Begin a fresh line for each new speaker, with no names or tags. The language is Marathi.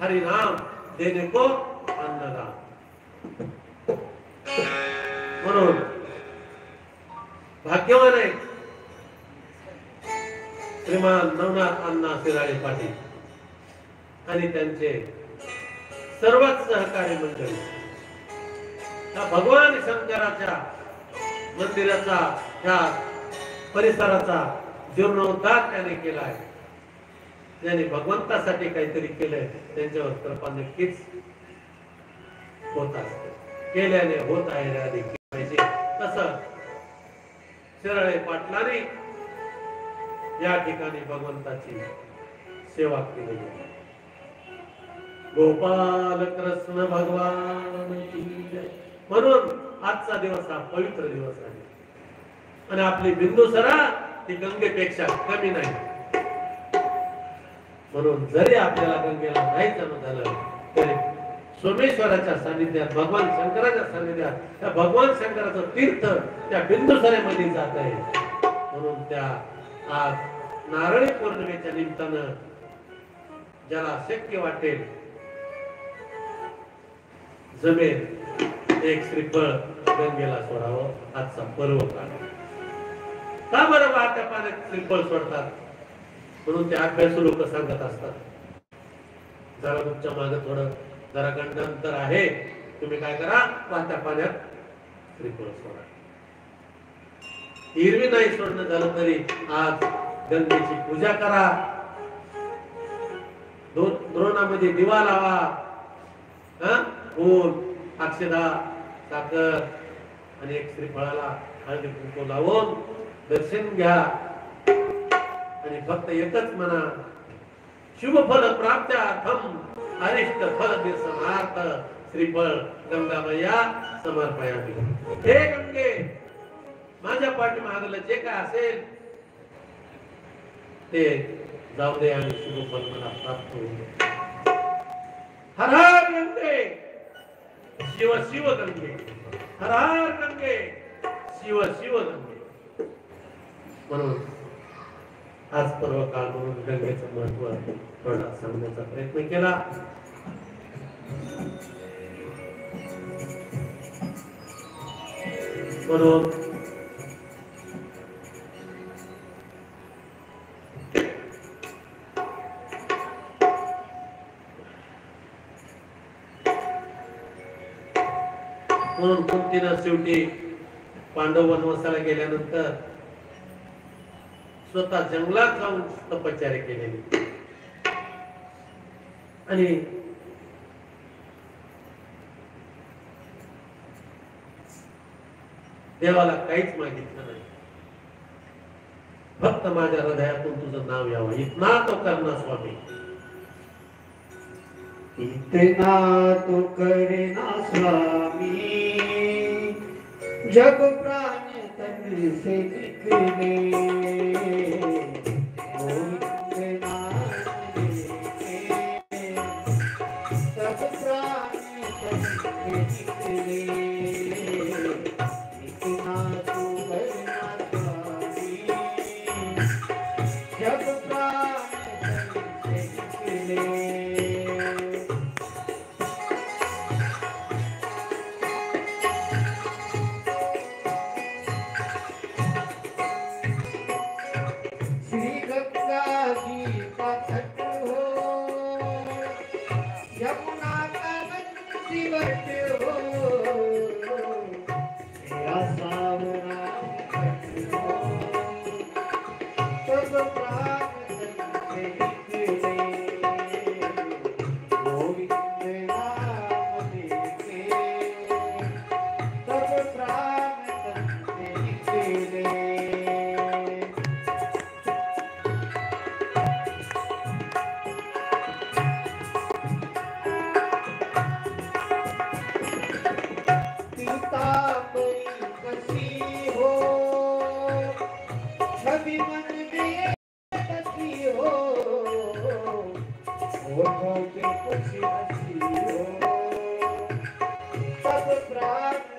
हरि नाम देने को अन्नदान। म्हणून भाग्यवान आहे श्रीमान नवनाथ अण्णा शिराळे पाटील आणि त्यांचे सर्वच सहकारी मंडळी त्या भगवान शंकराच्या मंदिराचा त्या परिसराचा जीर्णोद्धार त्याने केला आहे। ज्याने भगवंतासाठी काहीतरी केलंय त्यांच्यावर कृपा नक्कीच होत असते, केल्याने होत आहे रे पाहिजे। तसं शिराळे पाटलाने या ठिकाणी भगवंताची सेवा केली आहे। गोपाल कृष्ण भगवान की जय। म्हणून आजचा दिवस हा पवित्र दिवस आहे आणि आपली बिंदुसरा ती गंगेपेक्षा कमी नाही। म्हणून जरी आपल्याला गंगेला नाही जाणं झालं तरी सोमेश्वराच्या सानिध्यात भगवान शंकराच्या सानिध्यात त्या भगवान शंकराचं तीर्थ त्या बिंदुसरेमध्ये जात आहे। म्हणून त्या आज नारळी पौर्णिमेच्या निमित्तानं ज्याला शक्य वाटेल जमेल एक श्रीफळ गंगेला सोडावं। आजचा पर्व काळ का बरं वाहत्या पाण्यात श्रीफळ सोडतात म्हणून ते अभ्यासू लोक सांगत असतात। जरा तुमच्या मागे थोडं जरा गंडांतर आहे, तुम्ही काय करा वाहत्या पाण्यात श्रीफळ सोडा। हिरवी नाही सोडणं झालं तरी आज गंगेची पूजा करा, द्रोणामध्ये दिवा लावा, फूल अक्षदा साखर आणि एक श्रीफळाला हळदी कुंकू लावून दर्शन घ्या आणि फक्त एकच म्हणा शुभ फल प्राप्त्यार्थम अरिष्ट फल दर्शनार्थ श्रीफळ गंगामय्या समर्पयामि। हे गंगे माझ्या पाठीमागलं जे काय असेल ते जाऊ दे आणि शुभ फल मला प्राप्त होईल। हर हर गंगे शिव शिव गंगे, हर हर गंगे शिव शिव गंगे। म्हणून आज पर्व काळ म्हणून गंगेचं महत्व थोडा सांगण्याचा प्रयत्न केला। म्हणून कुंतीनं शेवटी पांडव वनवासाला गेल्यानंतर स्वतः जंगलात जाऊन तपश्चर्या केलेली आणि देवाला काहीच मागितलं नाही, फक्त माझ्या हृदयातून तुझं नाव यावं इतना तो करना स्वामी,
इतना तो करना स्वामी जब प्राण तन से निकले, तब प्राण तन से निकले। इतना तो करना स्वामी जब प्राण तन से निकले। Thank you.